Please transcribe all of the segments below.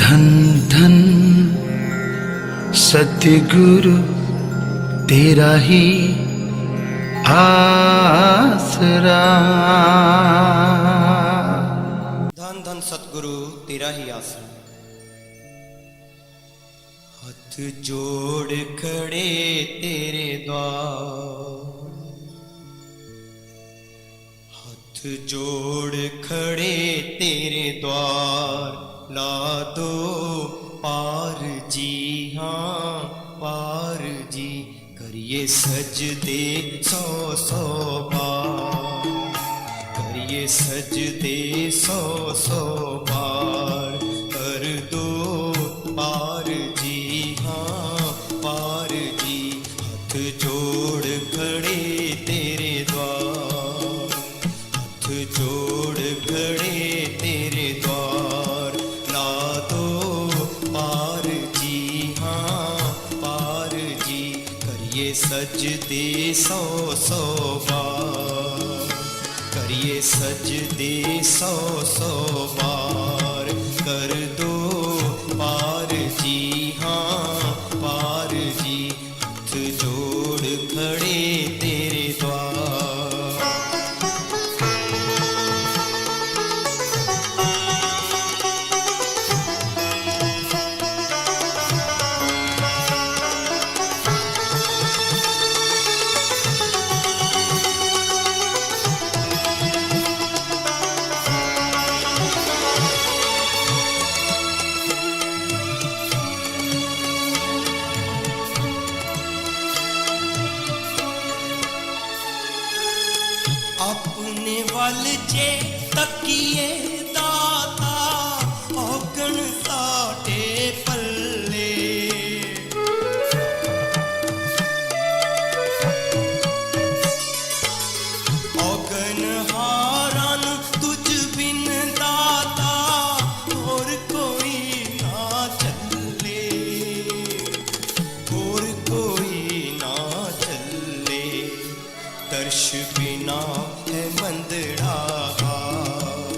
धन धन सतगुरु तेरा ही आसरा। धन धन सतगुरु तेरा ही आसरा। हाथ जोड़ खड़े तेरे द्वार, हाथ जोड़ खड़े तेरे द्वार, ला दो पार जी, हाँ पार जी। करिए सजदे सौ सौ बार, करिए सजदे सौ सौ बार, कर दो पार जी, हाँ पार जी। हाथ जोड़ खड़े तेरे द्वार, हाथ जोड़ खड़े तेरे द्वार, ला दो पार जी, हाँ पार जी। करिए सजदे सौ सौ बार, करिए सजदे सौ सौ बार, कर दो पार जी, हाँ पार जी। हाथ जोड़ खड़े तेरे द्वार। अपने वल जे तकिए दाता, औगण साटे पल्ले। औगण हारन तुझ बिन दाता, और कोई ना चले, और कोई ना चले। दर्श बिना है मंदड़ा हार,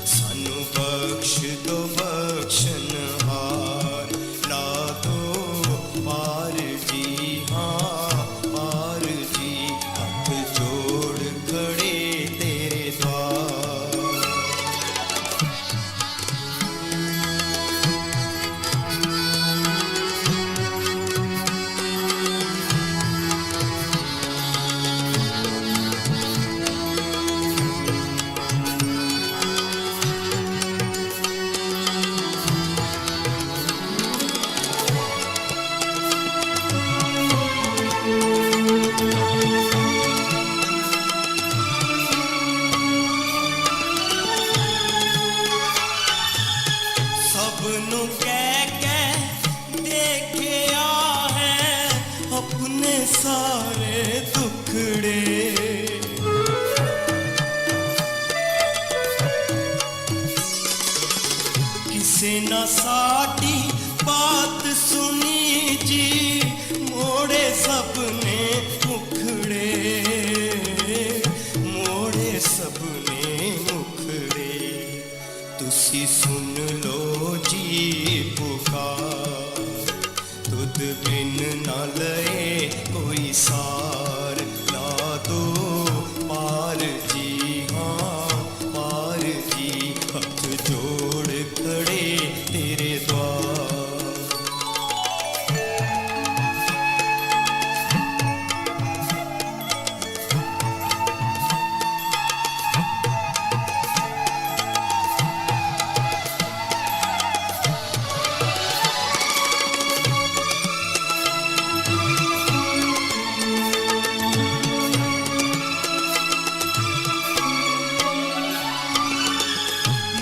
सानू बख्श दो बख्शनहार, ला दो पार जी, हाँ पार जी। हाथ जोड़ खड़े तेरे द्वार। सबनू कह देखिया है अपने सारे दुखड़े। किसे न साडी बात सुनी जी, मोड़े सबने मुखड़े, मोड़े सबने मुखड़े। तुसी सुन लो जी पुकार, तुद बिन न लए कोई सार, ला दो पार जी, हाँ पार जी। हाथ जोड़ खड़े तेरे द्वार।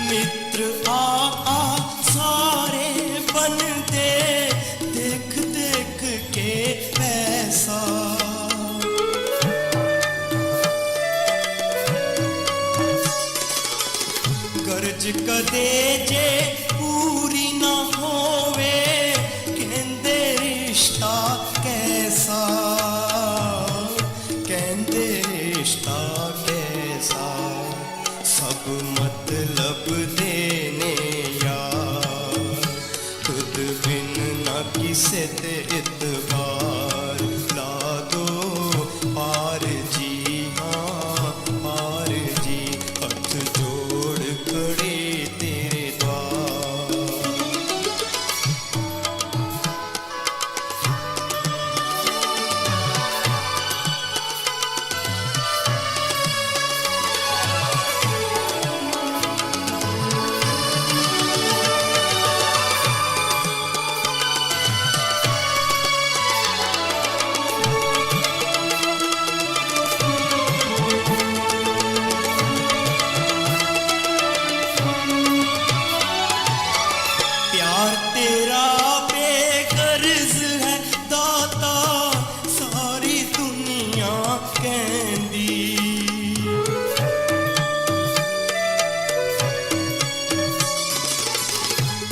मित्र आ सारे बनते, देख देख के पैसा। कर्ज कदे जे पूरी ना होवे, कहंदे रिश्ता कैसा, कहंदे रिश्ता कैसा। सब मतलब देने यार,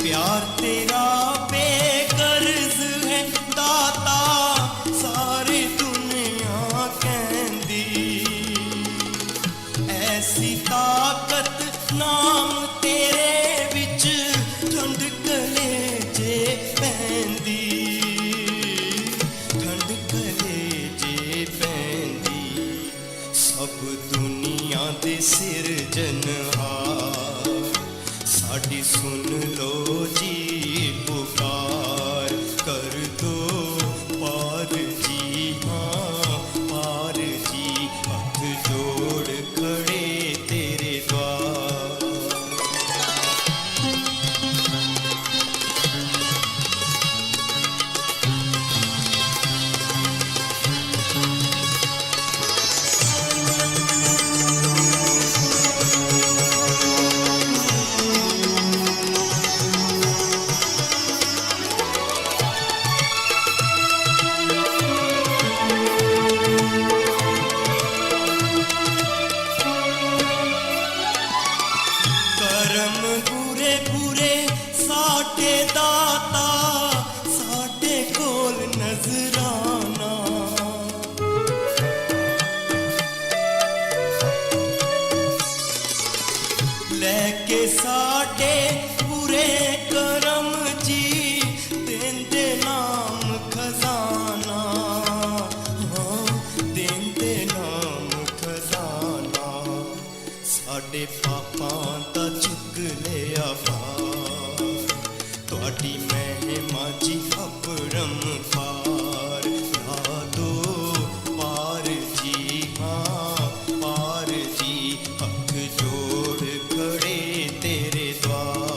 प्यार तेरा बेगर्ज है दाता सारी दुनिया कहंदी ऐसी ताकत नाम तेरे विच ठंड कलेजे पैंदी ठंड कलेजे पैंदी सब दुनिया दे सिरजनहार साडी सुन लो जी पुकार कर दो पार जी हाँ पार जी हथ जोड़ खड़े तेरे द्वार करम बुरे बुरे साडे दाता साडे कोल नजराना लेके साडे बुरे करम जी देंदे नाम खजाना हाँ देंदे नाम खजाना साडे पापां दा चुक लिया भार तुहाडी महिमा जी अपरम पार ला दो पार जी हाँ पार जी हथ जोड़ खड़े तेरे द्वार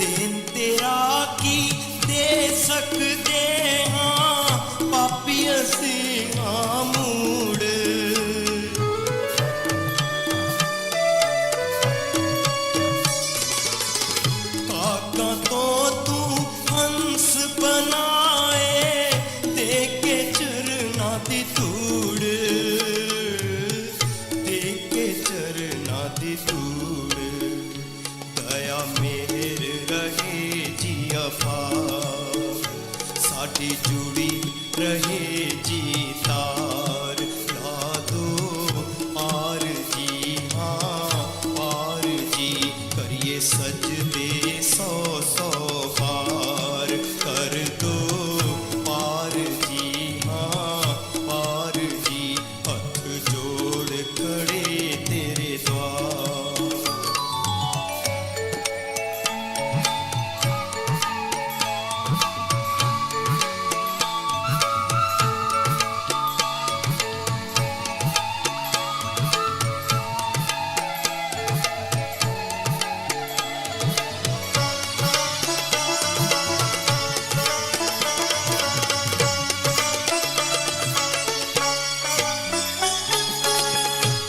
देन तेरा की दे सकते हाँ पापी असी हाँ मूड़ काका तो तू हंस बनाए देके चरना दी तूड़ देके चरना दी तूड़ दया मेहर रहे जी अपार साडी जुड़ी रहे जी तार ला दो पार जी हाँ पार जी करिए सजदे सौ सौ बार कर दो पार जी हाँ पार जी हथ जोड़ खड़े तेरे द्वार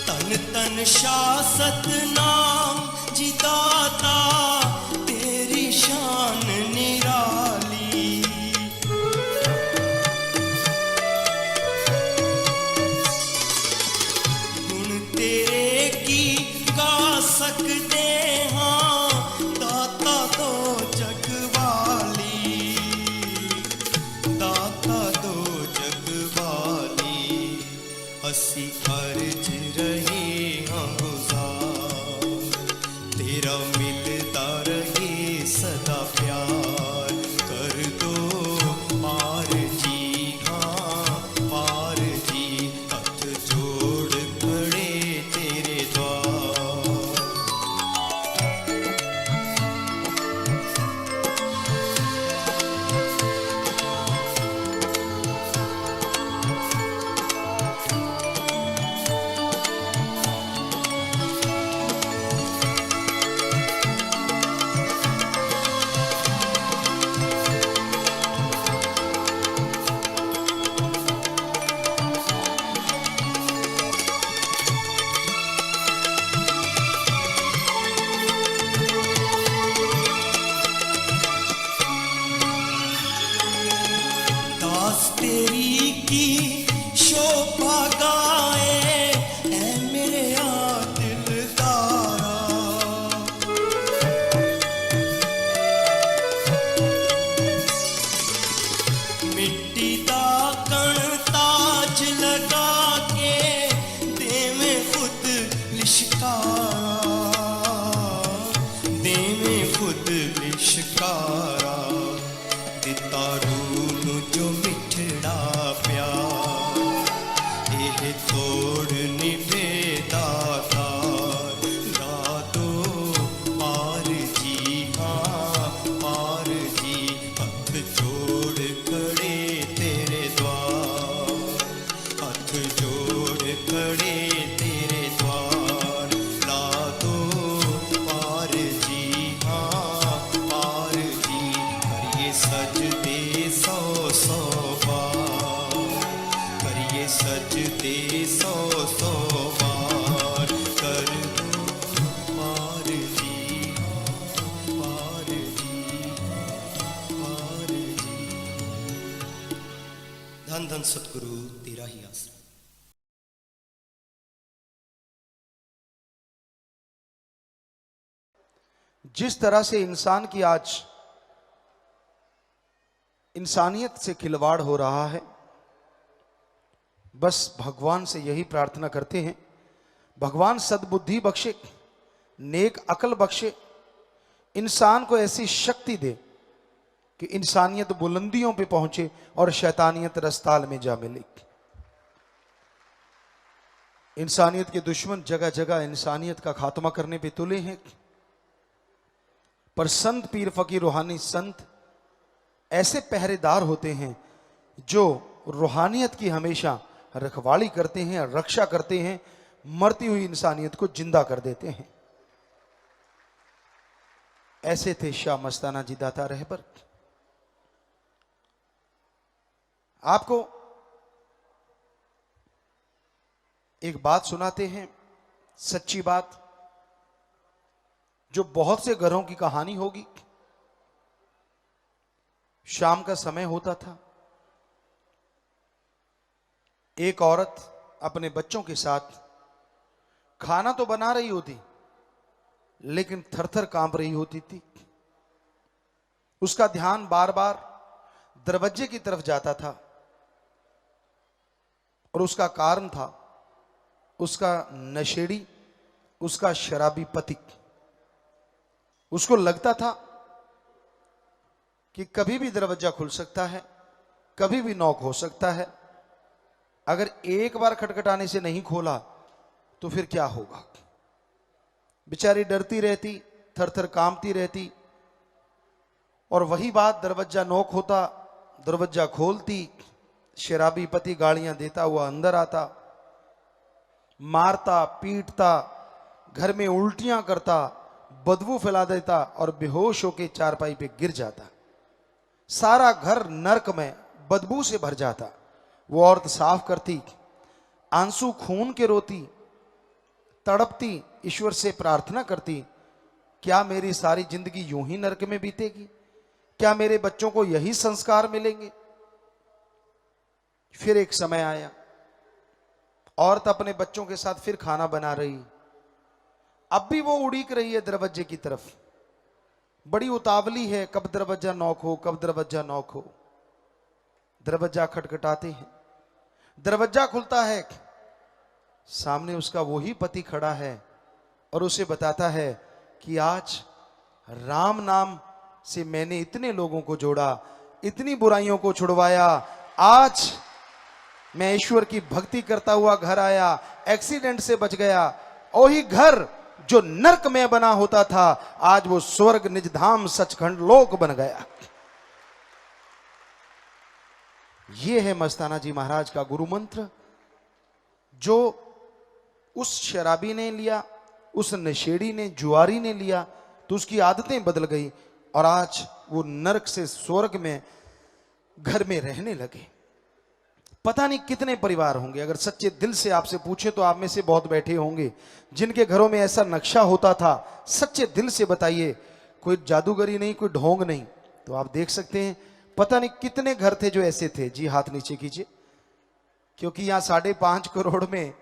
तन तन शासत नाम जिदाता तेरी शान निराली गुण तेरे की गा सकते हाँ दाता तो जगवाली दाता दो जगवाली असी अर्ज रहे हाँ गुजार तेरा मिलता रहे सदा प्यार कर दो पार जी हाँ पार जी हथ जोड़ खड़े तेरे द्वार जिस तरह से इंसान की आज इंसानियत से खिलवाड़ हो रहा है, बस भगवान से यही प्रार्थना करते हैं, भगवान सद्बुद्धि बख्शे, नेक अकल बख्शे, इंसान को ऐसी शक्ति दे कि इंसानियत बुलंदियों पे पहुंचे और शैतानियत रस्ताल में जा मिले। इंसानियत के दुश्मन जगह जगह इंसानियत का खात्मा करने पे तुले हैं, पर संत पीर फकीर रूहानी संत ऐसे पहरेदार होते हैं जो रूहानियत की हमेशा रखवाली करते हैं, रक्षा करते हैं, मरती हुई इंसानियत को जिंदा कर देते हैं। ऐसे थे शाह मस्ताना जी दाता रहबर। आपको एक बात सुनाते हैं, सच्ची बात, जो बहुत से घरों की कहानी होगी। शाम का समय होता था, एक औरत अपने बच्चों के साथ खाना तो बना रही होती, लेकिन थरथर कांप रही होती थी। उसका ध्यान बार बार दरवाजे की तरफ जाता था और उसका कारण था उसका नशेड़ी, उसका शराबी पति। उसको लगता था कि कभी भी दरवाजा खुल सकता है, कभी भी नॉक हो सकता है। अगर एक बार खटखटाने से नहीं खोला तो फिर क्या होगा। बेचारी डरती रहती, थरथर कांपती रहती, और वही बात दरवाजा नॉक होता, दरवाजा खोलती, शराबी पति गालियां देता हुआ अंदर आता, मारता पीटता, घर में उल्टियां करता, बदबू फैला देता और बेहोश होकर चारपाई पे गिर जाता। सारा घर नरक में बदबू से भर जाता। वो औरत साफ करती, आंसू खून के रोती, तड़पती, ईश्वर से प्रार्थना करती, क्या मेरी सारी जिंदगी यूं ही नरक में बीतेगी? क्या मेरे बच्चों को यही संस्कार मिलेंगे? फिर एक समय आया, औरत अपने बच्चों के साथ फिर खाना बना रही। अब भी वो उड़ीक रही है दरवाजे की तरफ, बड़ी उतावली है, कब दरवाजा नॉक हो, कब दरवाजा नॉक हो। दरवाजा खटखटाते हैं, दरवाजा खुलता है, सामने उसका वही पति खड़ा है और उसे बताता है कि आज राम नाम से मैंने इतने लोगों को जोड़ा, इतनी बुराइयों को छुड़वाया, आज मैं ईश्वर की भक्ति करता हुआ घर आया, एक्सीडेंट से बच गया। वही घर जो नरक में बना होता था, आज वो स्वर्ग निजधाम सचखंड लोक बन गया। ये है मस्ताना जी महाराज का गुरु मंत्र, जो उस शराबी ने लिया, उस नशेड़ी ने, जुआरी ने लिया, तो उसकी आदतें बदल गई और आज वो नरक से स्वर्ग में घर में रहने लगे। पता नहीं कितने परिवार होंगे, अगर सच्चे दिल से आपसे पूछे तो आप में से बहुत बैठे होंगे जिनके घरों में ऐसा नक्शा होता था। सच्चे दिल से बताइए, कोई जादूगरी नहीं, कोई ढोंग नहीं, तो आप देख सकते हैं पता नहीं कितने घर थे जो ऐसे थे। जी हाथ नीचे कीजिए, क्योंकि यहाँ 5.5 करोड़ में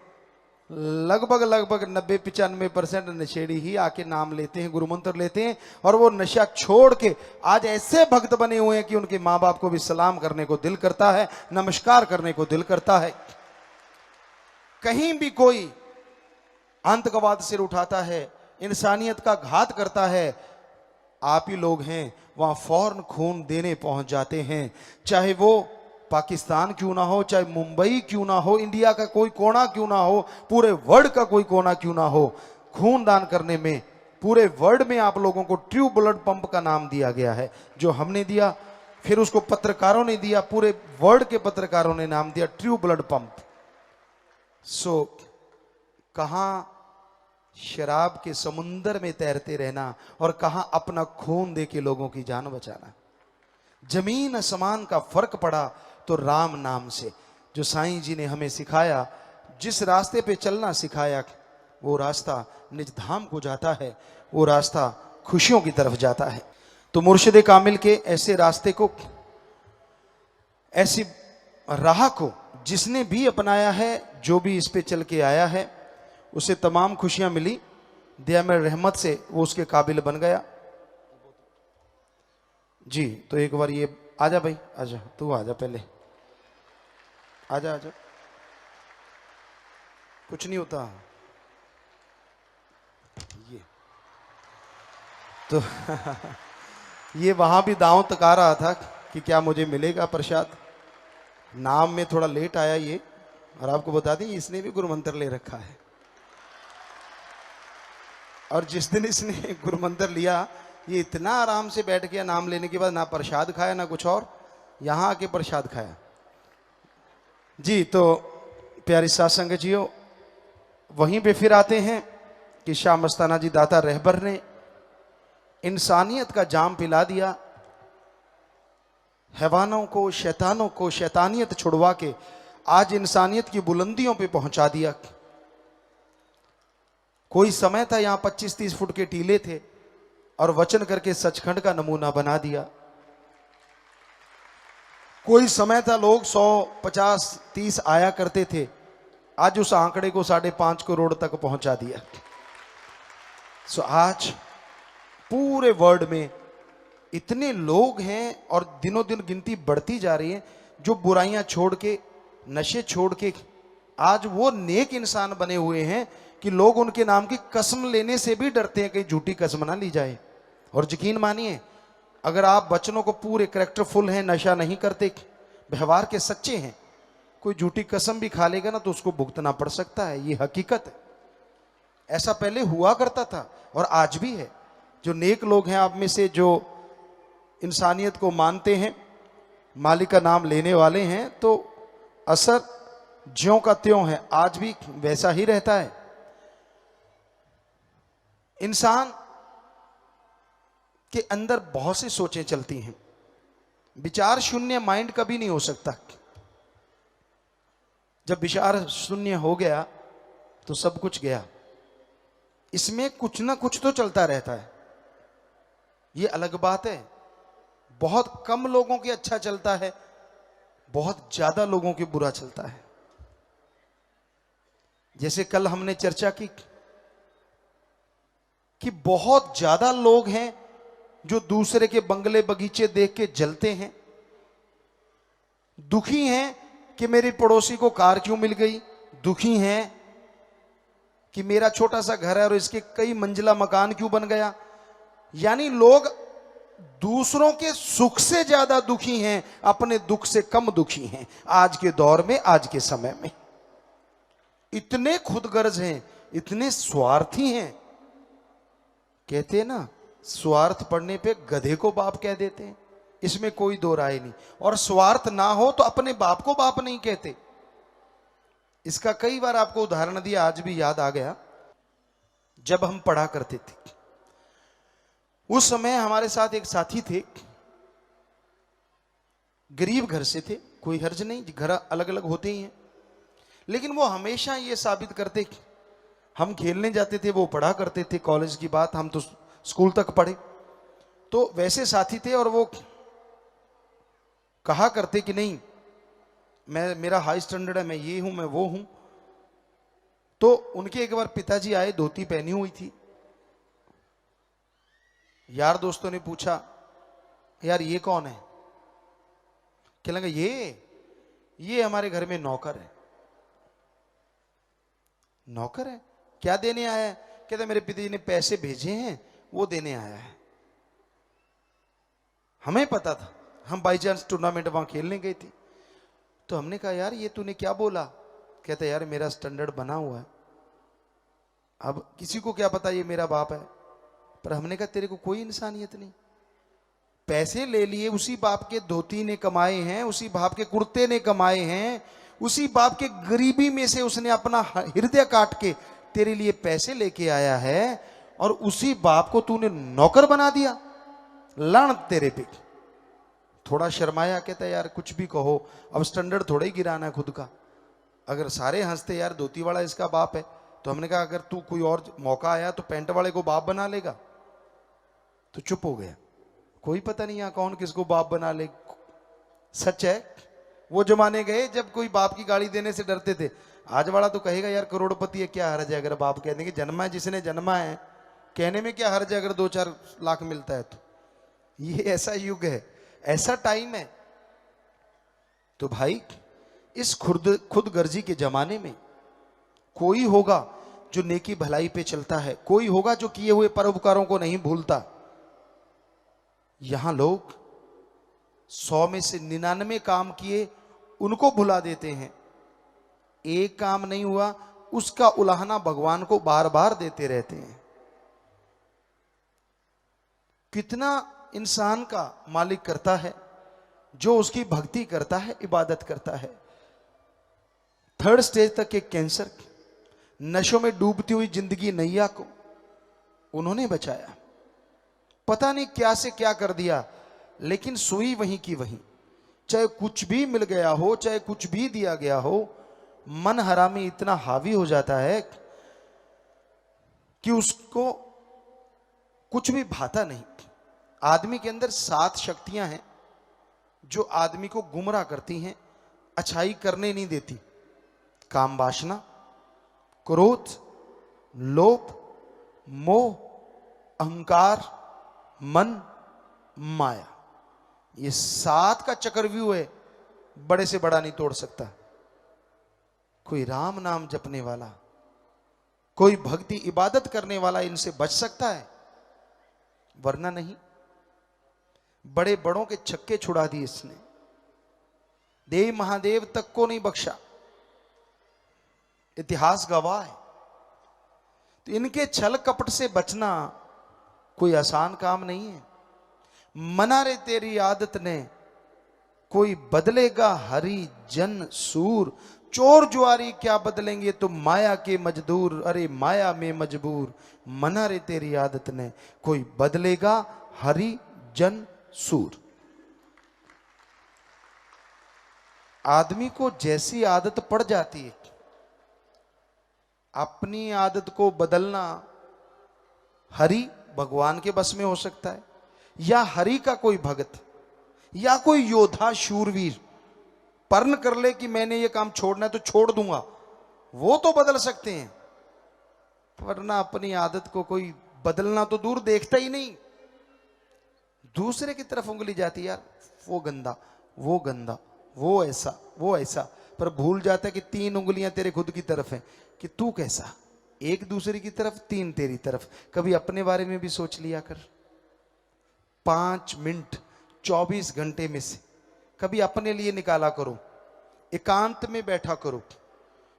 लगभग 90-95% नशेड़ी ही आके नाम लेते हैं, गुरु मंत्र लेते हैं, और वो नशा छोड़ के आज ऐसे भक्त बने हुए हैं कि उनके माँ बाप को भी सलाम करने को दिल करता है, नमस्कार करने को दिल करता है। कहीं भी कोई आतंकवाद सिर उठाता है, इंसानियत का घात करता है, आप ही लोग हैं वहां फौरन खून देने पहुंच जाते हैं। चाहे वो पाकिस्तान क्यों ना हो, चाहे मुंबई क्यों ना हो, इंडिया का कोई कोना क्यों ना हो, पूरे वर्ल्ड का कोई कोना क्यों ना हो, खून दान करने में पूरे वर्ल्ड में आप लोगों को ट्रू ब्लड पंप का नाम दिया गया है, जो हमने दिया, फिर उसको पत्रकारों ने दिया, पूरे वर्ल्ड के पत्रकारों ने नाम दिया ट्रू ब्लड पंप। सो कहां शराब के समुंदर में तैरते रहना और कहां अपना खून दे के लोगों की जान बचाना। जमीन आसमान का फर्क पड़ा तो राम नाम से, जो साईं जी ने हमें सिखाया, जिस रास्ते पे चलना सिखाया, वो रास्ता निज धाम को जाता है, वो रास्ता खुशियों की तरफ जाता है। तो मुर्शिद कामिल के ऐसे रास्ते को, ऐसी राह को जिसने भी अपनाया है, जो भी इस पे चल के आया है, उसे तमाम खुशियां मिली। दया में रहमत से वो उसके काबिल बन गया। जी तो एक बार ये आजा भाई, आजा तू, आजा पहले, आजा आजा, कुछ नहीं होता ये तो ये वहां भी दांव तका रहा था कि क्या मुझे मिलेगा प्रसाद। नाम में थोड़ा लेट आया ये, और आपको बता दें इसने भी गुरु मंत्र ले रखा है। और जिस दिन इसने गुरु मंत्र लिया, ये इतना आराम से बैठ गया नाम लेने के बाद, ना प्रसाद खाया ना कुछ और, यहां आके प्रसाद खाया। जी तो प्यारी साध संगत जियो, वहीं पे फिर आते हैं कि शाह मस्ताना जी दाता रहबर ने इंसानियत का जाम पिला दिया, हैवानों को शैतानों को शैतानियत छुड़वा के आज इंसानियत की बुलंदियों पे पहुंचा दिया। कोई समय था यहां 25-30 फुट के टीले थे और वचन करके सचखंड का नमूना बना दिया। कोई समय था लोग 100, 50, 30 आया करते थे, आज उस आंकड़े को 5.5 करोड़ तक पहुंचा दिया। सो आज पूरे वर्ल्ड में इतने लोग हैं और दिनों दिन गिनती बढ़ती जा रही है जो बुराइयां छोड़ के, नशे छोड़ के आज वो नेक इंसान बने हुए हैं कि लोग उनके नाम की कसम लेने से भी डरते हैं कहीं झूठी कसम ना ली जाए। और यकीन मानिए, अगर आप बच्चों को पूरे कैरेक्टरफुल हैं, नशा नहीं करते, व्यवहार के सच्चे हैं, कोई झूठी कसम भी खा लेगा ना तो उसको भुगतना पड़ सकता है। ये हकीकत है, ऐसा पहले हुआ करता था और आज भी है। जो नेक लोग हैं आप में से, जो इंसानियत को मानते हैं, मालिक का नाम लेने वाले हैं, तो असर ज्यों का त्यों है, आज भी वैसा ही रहता है। इंसान के अंदर बहुत सी सोचें चलती हैं, विचार शून्य माइंड कभी नहीं हो सकता। जब विचार शून्य हो गया तो सब कुछ गया। इसमें कुछ ना कुछ तो चलता रहता है, ये अलग बात है। बहुत कम लोगों के अच्छा चलता है, बहुत ज्यादा लोगों के बुरा चलता है। जैसे कल हमने चर्चा की कि बहुत ज्यादा लोग हैं जो दूसरे के बंगले बगीचे देख के जलते हैं, दुखी हैं कि मेरे पड़ोसी को कार क्यों मिल गई, दुखी हैं कि मेरा छोटा सा घर है और इसके कई मंजिला मकान क्यों बन गया। यानी लोग दूसरों के सुख से ज्यादा दुखी हैं, अपने दुख से कम दुखी हैं। आज के दौर में, आज के समय में इतने खुदगर्ज हैं, इतने स्वार्थी हैं। कहते हैं ना, स्वार्थ पड़ने पे गधे को बाप कह देते हैं, इसमें कोई दो राय नहीं। और स्वार्थ ना हो तो अपने बाप को बाप नहीं कहते। इसका कई बार आपको उदाहरण दिया, आज भी याद आ गया। जब हम पढ़ा करते थे उस समय हमारे साथ एक साथी थे, गरीब घर से थे, कोई हर्ज नहीं, घर अलग अलग होते ही हैं, लेकिन वो हमेशा ये साबित करते कि हम खेलने जाते थे, वो पढ़ा करते थे। कॉलेज की बात, हम तो स्कूल तक पढ़े, तो वैसे साथी थे। और वो कहा करते कि नहीं, मेरा हाई स्टैंडर्ड है, मैं ये हूं, मैं वो हूं। तो उनके एक बार पिताजी आए, धोती पहनी हुई थी। यार दोस्तों ने पूछा, यार ये कौन है? क्या लगा, ये हमारे घर में नौकर है। नौकर है? क्या देने आया है? कहते मेरे पिताजी ने पैसे भेजे हैं, वो देने आया है। हमें पता था, हम बाई चांस टूर्नामेंट वहां खेलने गए थे, तो हमने कहा यार ये तूने क्या बोला? कहता यार मेरा स्टैंडर्ड बना हुआ है, अब किसी को क्या पता ये मेरा बाप है। पर हमने कहा तेरे को कोई इंसानियत नहीं, पैसे ले लिए, उसी बाप के धोती ने कमाए हैं, उसी बाप के कुर्ते ने कमाए हैं, उसी बाप के गरीबी में से उसने अपना हृदय काट के तेरे लिए पैसे लेके आया है, और उसी बाप को तूने नौकर बना दिया। लान तेरे पे। थोड़ा शर्माया, कहता यार कुछ भी कहो, अब स्टैंडर्ड थोड़ा ही गिराना है खुद का। अगर सारे हंसते यार धोती वाला इसका बाप है, तो हमने कहा अगर तू कोई और मौका आया तो पैंट वाले को बाप बना लेगा। तो चुप हो गया, कोई पता नहीं यहां कौन किसको बाप बना ले। सच है, वो जमाने गए जब कोई बाप की गाड़ी देने से डरते थे। आज वाला तो कहेगा यार करोड़पति है, क्या हर्ज है अगर बाप कह देंगे जन्मा है, जिसने जन्मा है, कहने में क्या हर्ज है अगर 2-4 लाख मिलता है तो। ये ऐसा युग है, ऐसा टाइम है। तो भाई इस खुद गर्जी के जमाने में कोई होगा जो नेकी भलाई पे चलता है, कोई होगा जो किए हुए परोपकारों को नहीं भूलता। यहां लोग 100 में से 99 काम किए उनको भुला देते हैं, एक काम नहीं हुआ उसका उलाहना भगवान को बार बार देते रहते हैं। कितना इंसान का मालिक करता है जो उसकी भक्ति करता है, इबादत करता है। 3rd स्टेज तक के कैंसर, नशों में डूबती हुई जिंदगी नैया को उन्होंने बचाया। पता नहीं क्या से क्या कर दिया, लेकिन सुई वहीं की वहीं। चाहे कुछ भी मिल गया हो, चाहे कुछ भी दिया गया हो, मन हरामी इतना हावी हो जाता है कि उसको कुछ भी भाता नहीं। आदमी के अंदर 7 शक्तियां हैं जो आदमी को गुमराह करती हैं, अच्छाई करने नहीं देती। काम वासना, क्रोध, लोभ, मोह, अहंकार, मन, माया। ये 7 का चक्रव्यूह है, बड़े से बड़ा नहीं तोड़ सकता। कोई राम नाम जपने वाला, कोई भक्ति इबादत करने वाला इनसे बच सकता है, वरना नहीं। बड़े बड़ों के छक्के छुड़ा दिए इसने, देव महादेव तक को नहीं बख्शा। इतिहास गवाह है। तो इनके छल कपट से बचना कोई आसान काम नहीं है। मना रे तेरी आदत ने कोई बदलेगा हरि जन सूर, चोर जुआरी क्या बदलेंगे तो माया के मजदूर, अरे माया में मजबूर। मना रे तेरी आदत ने कोई बदलेगा हरि जन सूर। आदमी को जैसी आदत पड़ जाती है, अपनी आदत को बदलना हरि भगवान के बस में हो सकता है, या हरि का कोई भगत या कोई योद्धा शूरवीर पर्ण कर ले कि मैंने ये काम छोड़ना है तो छोड़ दूंगा, वो तो बदल सकते हैं। वरना अपनी आदत को कोई बदलना तो दूर देखता ही नहीं, दूसरे की तरफ उंगली जाती, यार वो गंदा, वो गंदा, वो ऐसा, वो ऐसा। पर भूल जाता है कि 3 उंगलियां तेरे खुद की तरफ हैं, कि तू कैसा, एक दूसरे की तरफ, 3 तेरी तरफ। कभी अपने बारे में भी सोच लिया कर। 5 मिनट 24 घंटे में से कभी अपने लिए निकाला करो, एकांत में बैठा करो,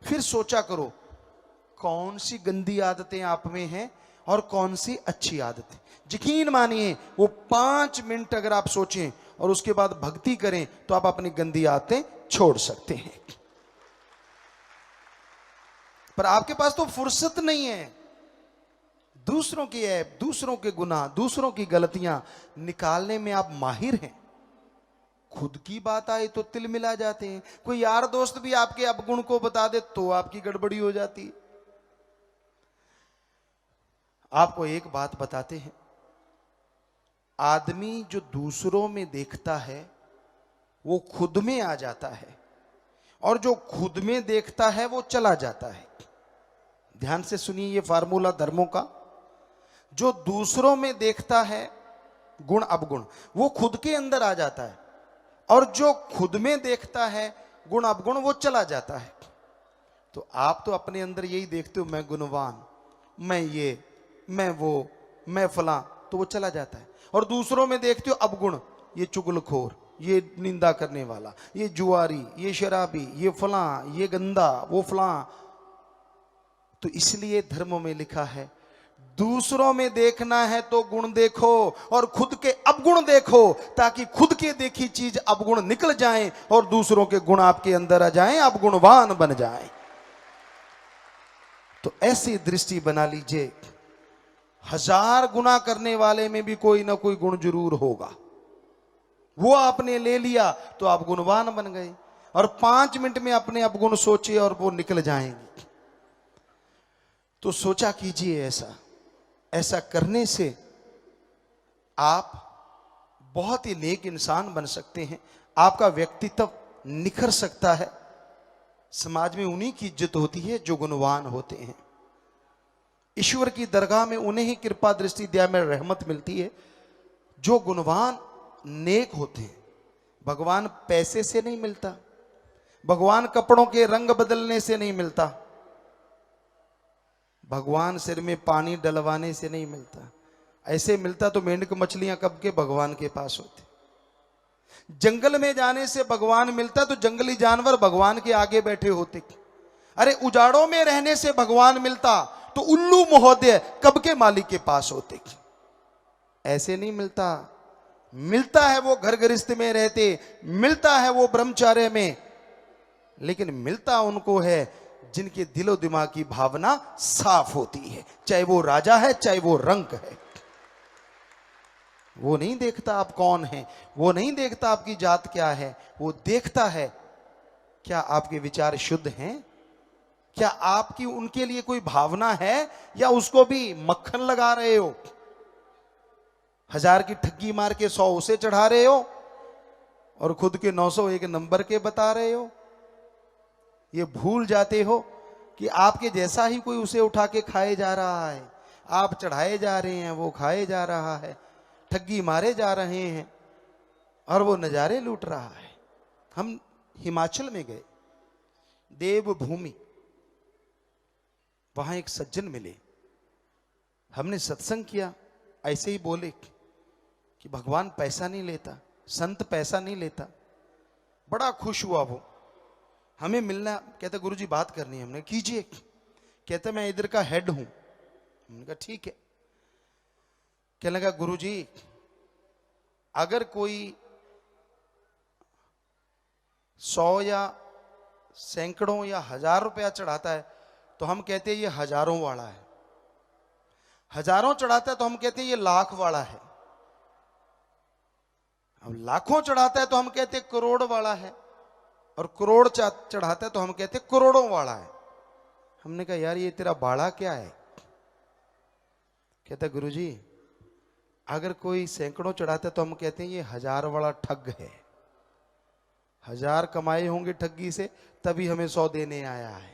फिर सोचा करो कौन सी गंदी आदतें आप में हैं और कौन सी अच्छी आदतें। यकीन मानिए वो 5 मिनट अगर आप सोचें और उसके बाद भक्ति करें तो आप अपनी गंदी आदतें छोड़ सकते हैं। पर आपके पास तो फुर्सत नहीं है। दूसरों की ऐब, दूसरों के गुनाह, दूसरों की गलतियां निकालने में आप माहिर हैं। खुद की बात आए तो तिल मिला जाते हैं। कोई यार दोस्त भी आपके अवगुण को बता दे तो आपकी गड़बड़ी हो जाती है। आपको एक बात बताते हैं, आदमी जो दूसरों में देखता है वो खुद में आ जाता है, और जो खुद में देखता है वो चला जाता है। ध्यान से सुनिए ये फार्मूला धर्मों का। जो दूसरों में देखता है गुण अवगुण, वो खुद के अंदर आ जाता है, और जो खुद में देखता है गुण अवगुण, वो चला जाता है। तो आप तो अपने अंदर यही देखते हो, मैं गुणवान, मैं ये, मैं वो, मैं फला, तो वो चला जाता है। और दूसरों में देखते हो अवगुण, ये चुगलखोर, ये निंदा करने वाला, ये जुआरी, ये शराबी, ये फला, ये गंदा, वो फला। तो इसलिए धर्मों में लिखा है दूसरों में देखना है तो गुण देखो और खुद के अवगुण देखो, ताकि खुद के देखी चीज अवगुण निकल जाएं और दूसरों के गुण आपके अंदर आ जाएं, आप गुणवान बन जाएं। तो ऐसी दृष्टि बना लीजिए, 1000 गुना करने वाले में भी कोई ना कोई गुण जरूर होगा। वो आपने ले लिया तो आप गुणवान बन गए, और 5 मिनट में अपने अवगुण सोचे और वो निकल जाएंगे। तो सोचा कीजिए ऐसा करने से आप बहुत ही नेक इंसान बन सकते हैं। आपका व्यक्तित्व निखर सकता है। समाज में उन्हीं की इज्जत होती है जो गुणवान होते हैं। ईश्वर की दरगाह में उन्हें ही कृपा दृष्टि दया में रहमत मिलती है जो गुणवान नेक होते हैं, भगवान पैसे से नहीं मिलता, भगवान कपड़ों के रंग बदलने से नहीं मिलता, भगवान सिर में पानी डलवाने से नहीं मिलता। ऐसे मिलता तो मेंढक मछलियां कब के भगवान के पास होते। जंगल में जाने से भगवान मिलता तो जंगली जानवर भगवान के आगे बैठे होते। अरे उजाड़ों में रहने से भगवान मिलता तो उल्लू महोदय कब के मालिक के पास होते। ऐसे नहीं मिलता। मिलता है वो घर गृहस्थ में रहते, मिलता है वो ब्रह्मचार्य में, लेकिन मिलता उनको है जिनके दिलो दिमाग की भावना साफ होती है, चाहे वो राजा है चाहे वो रंक है। वो नहीं देखता आप कौन हैं, वो नहीं देखता आपकी जात क्या है, वो देखता है क्या आपके विचार शुद्ध हैं, क्या आपकी उनके लिए कोई भावना है, या उसको भी मक्खन लगा रहे हो, 1000 की ठगी मार के 100 उसे चढ़ा रहे हो और खुद के 900 एक नंबर के बता रहे हो। ये भूल जाते हो कि आपके जैसा ही कोई उसे उठा के खाए जा रहा है, आप चढ़ाए जा रहे हैं, वो खाए जा रहा है, ठगी मारे जा रहे हैं और वो नजारे लूट रहा है। हम हिमाचल में गए, देवभूमि, वहां एक सज्जन मिले, हमने सत्संग किया, ऐसे ही बोले कि भगवान पैसा नहीं लेता, संत पैसा नहीं लेता। बड़ा खुश हुआ वो, हमें मिलना, कहते गुरुजी बात करनी है। हमने कीजिए, कहते मैं इधर का हेड हूं। हमने कहा ठीक है। कहने लगा गुरुजी अगर कोई 100 या सैकड़ों या 1000 रुपया चढ़ाता है तो हम कहते हैं ये हजारों वाला है, हजारों चढ़ाता है तो हम कहते हैं ये लाख वाला है, अब लाखों चढ़ाता है तो हम कहते हैं करोड़ वाला है, और करोड़ चढ़ाता है तो हम कहते हैं करोड़ों वाला है। हमने कहा यार ये तेरा बाड़ा क्या है? कहता गुरुजी अगर कोई सैकड़ों चढ़ाता है तो हम कहते हैं ये 1000 वाला ठग है, 1000 कमाए होंगे ठगी से तभी हमें 100 देने आया है।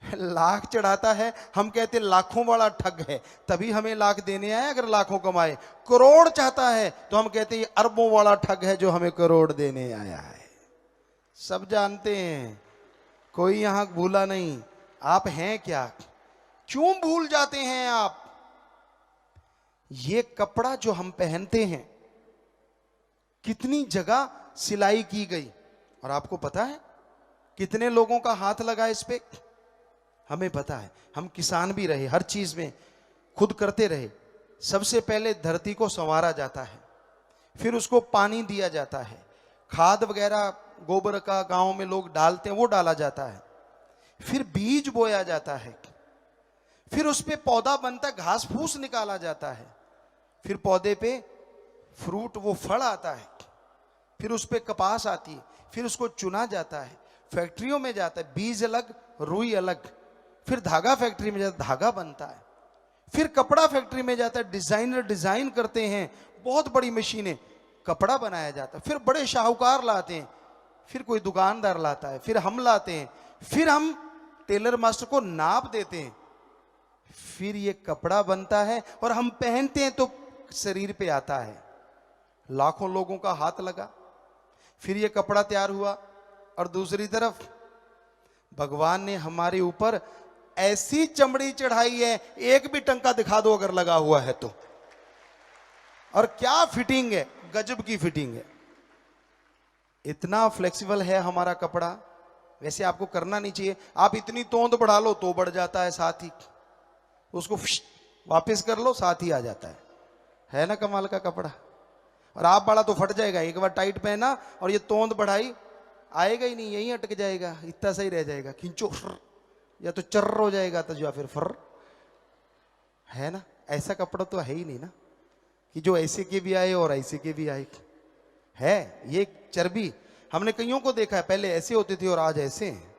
लाख चढ़ाता है हम कहते लाखों वाला ठग है, तभी हमें लाख देने आया अगर लाखों कमाए। करोड़ चाहता है तो हम कहते ये अरबों वाला ठग है जो हमें करोड़ देने आया है। सब जानते हैं, कोई यहां भूला नहीं। आप हैं क्या? क्यों भूल जाते हैं आप? ये कपड़ा जो हम पहनते हैं कितनी जगह सिलाई की गई, और आपको पता है कितने लोगों का हाथ लगा इस पे? हमें पता है, हम किसान भी रहे, हर चीज में खुद करते रहे। सबसे पहले धरती को संवारा जाता है, फिर उसको पानी दिया जाता है, खाद वगैरह गोबर का गांव में लोग डालते हैं वो डाला जाता है, फिर बीज बोया जाता है, फिर उस पे पौधा बनता है, घास फूस निकाला जाता है, फिर पौधे पे फ्रूट वो फल आता है, फिर उस पे कपास आती है, फिर उसको चुना जाता है, फैक्ट्रियों में जाता है, बीज अलग रुई अलग, फिर धागा फैक्ट्री में जाता है, धागा बनता है, फिर कपड़ा फैक्ट्री में जाता है, डिजाइनर डिजाइन करते हैं, बहुत बड़ी मशीनें, कपड़ा बनाया जाता है, फिर बड़े शाहूकार लाते हैं, फिर कोई दुकानदार लाता है, फिर हम लाते हैं, फिर हम टेलर मास्टर को नाप देते हैं, फिर ये कपड़ा बनता है और हम पहनते हैं तो शरीर पे आता है। लाखों लोगों का हाथ लगा, फिर ये कपड़ा तैयार हुआ, और दूसरी तरफ भगवान ने हमारे ऊपर ऐसी चमड़ी चढ़ाई है, एक भी टंका दिखा दो अगर लगा हुआ है तो, और क्या फिटिंग है, गजब की फिटिंग है। इतना फ्लेक्सिबल है हमारा कपड़ा। वैसे आपको करना नहीं चाहिए, आप इतनी तोंद बढ़ा लो तो बढ़ जाता है, साथ ही उसको वापस कर लो साथ ही आ जाता है ना कमाल का कपड़ा। और आप बड़ा तो फट जाएगा, एक बार टाइट पहना और ये तोंद बढ़ाई आएगा ही नहीं, यहीं अटक जाएगा, इतना सही रह जाएगा, खींचो या तो चर्र हो जाएगा तो या फिर फर, है ना। ऐसा कपड़ा तो है ही नहीं ना कि जो ऐसे के भी आए और ऐसे के भी आए। है ये चर्बी, हमने कईयों को देखा है, पहले ऐसे होते थे और आज ऐसे हैं,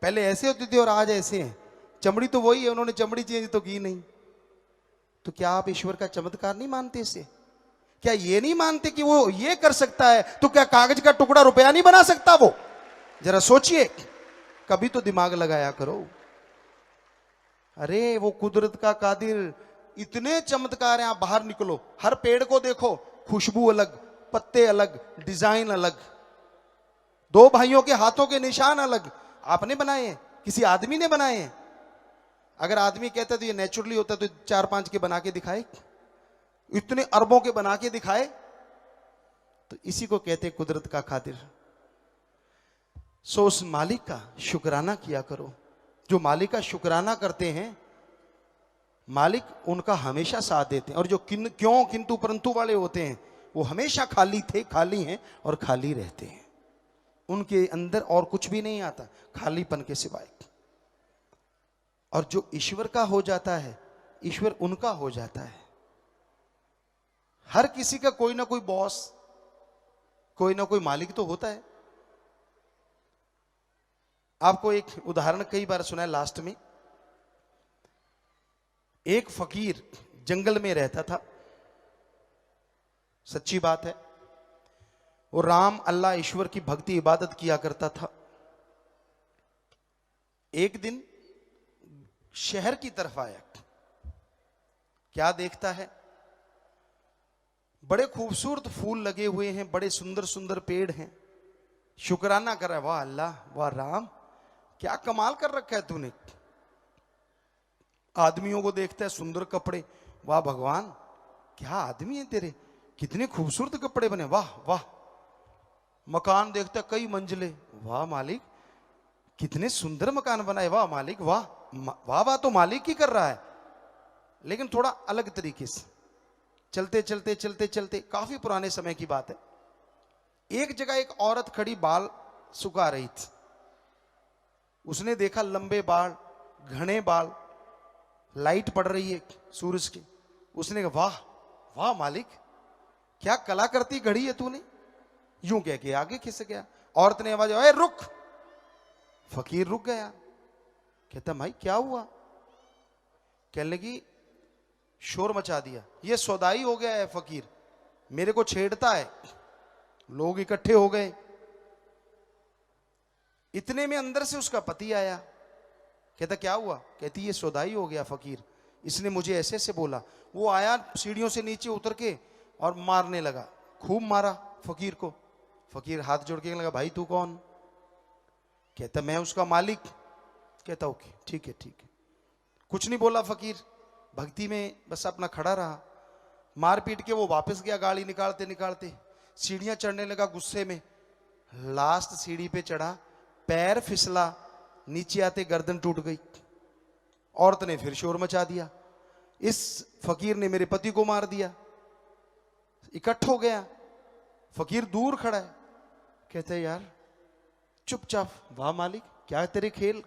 पहले ऐसे होते थे और आज ऐसे हैं। चमड़ी तो वही है, उन्होंने चमड़ी चेंज तो की नहीं। तो क्या आप ईश्वर का चमत्कार नहीं मानते इसे? क्या ये नहीं मानते कि वो ये कर सकता है, तो क्या कागज का टुकड़ा रुपया नहीं बना सकता वो? जरा सोचिए, कभी तो दिमाग लगाया करो। अरे वो कुदरत का कादिर इतने चमत्कार हैं, आप बाहर निकलो, हर पेड़ को देखो, खुशबू अलग, पत्ते अलग, डिजाइन अलग, दो भाइयों के हाथों के निशान अलग। आपने बनाए हैं, किसी आदमी ने बनाए हैं? अगर आदमी कहता तो ये नेचुरली होता तो 4-5 के बना के दिखाए, इतने अरबों के बना के दिखाए। तो इसी को कहते कुदरत का खातिर। सो उस मालिक का शुक्राना किया करो। जो मालिक का शुक्राना करते हैं, मालिक उनका हमेशा साथ देते हैं। और जो क्यों किंतु परंतु वाले होते हैं, वो हमेशा खाली थे, खाली हैं और खाली रहते हैं। उनके अंदर और कुछ भी नहीं आता खालीपन के सिवाय। और जो ईश्वर का हो जाता है, ईश्वर उनका हो जाता है। हर किसी का कोई ना कोई बॉस, कोई ना कोई मालिक तो होता है। आपको एक उदाहरण कई बार सुना है लास्ट में। एक फकीर जंगल में रहता था, सच्ची बात है। वो राम, अल्लाह, ईश्वर की भक्ति इबादत किया करता था। एक दिन शहर की तरफ आया, क्या देखता है, बड़े खूबसूरत फूल लगे हुए हैं, बड़े सुंदर सुंदर पेड़ हैं। शुक्राना कर रहा है, वाह अल्लाह, वाह राम, क्या कमाल कर रखा है तूने। आदमियों को देखता है, सुंदर कपड़े, वाह भगवान, क्या आदमी है तेरे, कितने खूबसूरत कपड़े बने, वाह वाह। मकान देखता है, कई मंजिले, वाह मालिक, कितने सुंदर मकान बनाए, वाह मालिक, वाह वाह वाह। तो मालिक ही कर रहा है, लेकिन थोड़ा अलग तरीके से। चलते चलते चलते चलते, काफी पुराने समय की बात है, एक जगह एक औरत खड़ी बाल सुखा रही थी। उसने देखा लंबे बाल, घने बाल, लाइट पड़ रही है सूरज की। उसने कहा, वाह वाह मालिक, क्या कलाकृति घड़ी है तूने। यूं कह के आगे खिसक गया। औरत ने आवाज, ओए रुक। फकीर रुक गया। कहता, भाई क्या हुआ। कहने लगी, शोर मचा दिया, ये सौदाई हो गया है फकीर, मेरे को छेड़ता है। लोग इकट्ठे हो गए। इतने में अंदर से उसका पति आया। कहता, क्या हुआ। कहती, ये सौदाई हो गया फकीर, इसने मुझे ऐसे ऐसे बोला। वो आया सीढ़ियों से नीचे उतर के और मारने लगा, खूब मारा फकीर को। फकीर हाथ जोड़ के लगा, भाई तू कौन। कहता, मैं उसका मालिक। कहता, ओके ठीक है ठीक है। कुछ नहीं बोला फकीर, भक्ति में बस अपना खड़ा रहा। मार पीट के वो वापस गया, गाड़ी निकालते निकालते सीढ़ियां चढ़ने लगा गुस्से में। लास्ट सीढ़ी पे चढ़ा, पैर फिसला, नीचे आते गर्दन टूट गई। औरत ने फिर शोर मचा दिया, इस फकीर ने मेरे पति को मार दिया। इकट्ठ हो गया। फकीर दूर खड़ा है। कहते, यार चुपचाप, वाह मालिक, क्या तेरे खेल।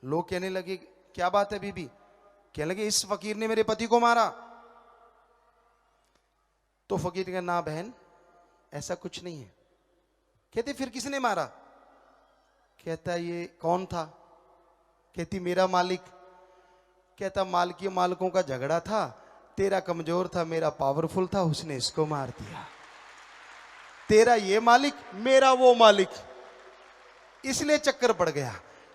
लोग कहने लगे, क्या बात है बीबी। कहने लगे, इस फकीर ने मेरे पति को मारा। तो फकीर का, ना बहन ऐसा कुछ नहीं है। कहते, फिर किसने मारा। कहता, ये कौन था। कहती, मेरा मालिक। कहता, मालिकी मालिकों का झगड़ा था, तेरा कमजोर था, मेरा पावरफुल था, उसने इसको मार दिया। तेरा ये मालिक, मेरा वो मालिक, इसलिए चक्कर पड़ गया।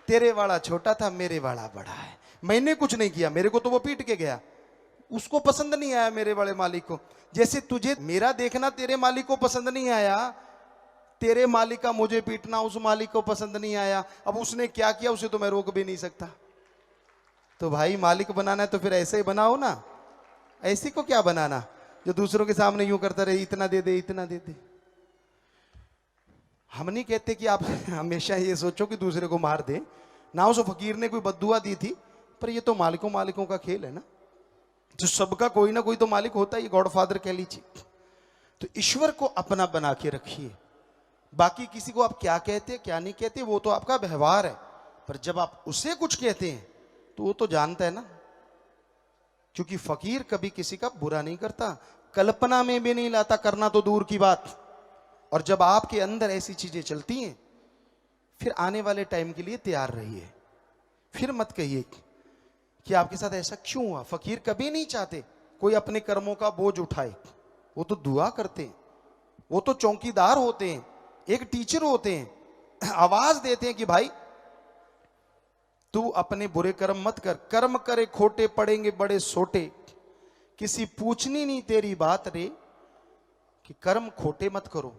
तेरे वाला छोटा था, मेरे वाला बड़ा है। मैंने कुछ नहीं किया, मेरे को तो वो पीट के गया, उसको पसंद नहीं आया मेरे वाले मालिक को। जैसे तुझे मेरा देखना तेरे मालिक को पसंद नहीं आया, तेरे मालिक का मुझे पीटना उस मालिक को पसंद नहीं आया। अब उसने क्या किया, उसे तो मैं रोक भी नहीं सकता। तो भाई मालिक बनाना है तो फिर ऐसे ही बनाओ ना, ऐसे को क्या बनाना जो दूसरों के सामने यूं करता रहे, इतना दे दे इतना दे दे। हम नहीं कहते कि आप हमेशा ये सोचो कि दूसरे को मार दे ना। उस फकीर ने कोई बद्दुआ दी थी, पर ये तो मालिकों का खेल है ना, जो सबका कोई ना कोई तो मालिक होता है। ये गॉडफादर कह लीजिए। तो ईश्वर को अपना बना के रखिए। बाकी किसी को आप क्या कहते क्या नहीं कहते वो तो आपका व्यवहार है, पर जब आप उसे कुछ कहते हैं तो वो तो जानता है ना। क्योंकि फकीर कभी किसी का बुरा नहीं करता, कल्पना में भी नहीं लाता, करना तो दूर की बात। और जब आपके अंदर ऐसी चीजें चलती हैं, फिर आने वाले टाइम के लिए तैयार रहिए। फिर मत कहिए कि आपके साथ ऐसा क्यों हुआ। फकीर कभी नहीं चाहते कोई अपने कर्मों का बोझ उठाए। वो तो दुआ करते हैं, वो तो चौकीदार होते हैं, एक टीचर होते हैं, आवाज देते हैं कि भाई तू अपने बुरे कर्म मत कर, कर्म करे खोटे पड़ेंगे बड़े सोटे। किसी पूछनी नहीं तेरी बात रे, कि कर्म खोटे मत करो,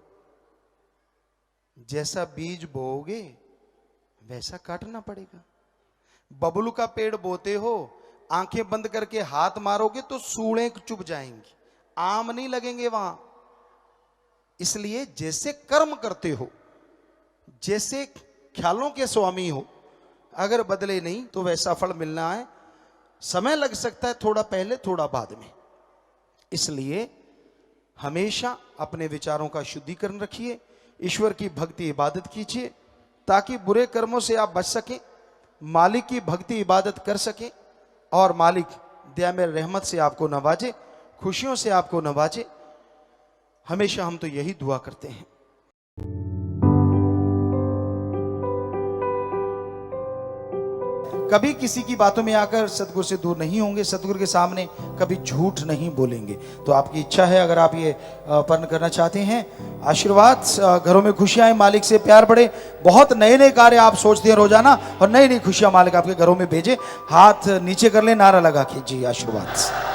जैसा बीज बोओगे वैसा काटना पड़ेगा। बबलू का पेड़ बोते हो, आंखें बंद करके हाथ मारोगे तो सूड़ें चुभ जाएंगी, आम नहीं लगेंगे वहां। इसलिए जैसे कर्म करते हो, जैसे ख्यालों के स्वामी हो, अगर बदले नहीं तो वैसा फल मिलना है। समय लग सकता है, थोड़ा पहले थोड़ा बाद में। इसलिए हमेशा अपने विचारों का शुद्धिकरण रखिए, ईश्वर की भक्ति इबादत कीजिए, ताकि बुरे कर्मों से आप बच सकें, मालिक की भक्ति इबादत कर सकें, और मालिक दया में रहमत से आपको नवाजे, खुशियों से आपको नवाजे। हमेशा हम तो यही दुआ करते हैं। कभी किसी की बातों में आकर सतगुरु से दूर नहीं होंगे, सतगुरु के सामने कभी झूठ नहीं बोलेंगे। तो आपकी इच्छा है, अगर आप ये पर्ण करना चाहते हैं, आशीर्वाद, घरों में खुशियां आए, मालिक से प्यार बढ़े, बहुत नए नए कार्य आप सोचते हैं रोजाना, और नई नई खुशियां मालिक आपके घरों में भेजे। हाथ नीचे कर ले, नारा लगा के जी आशीर्वाद।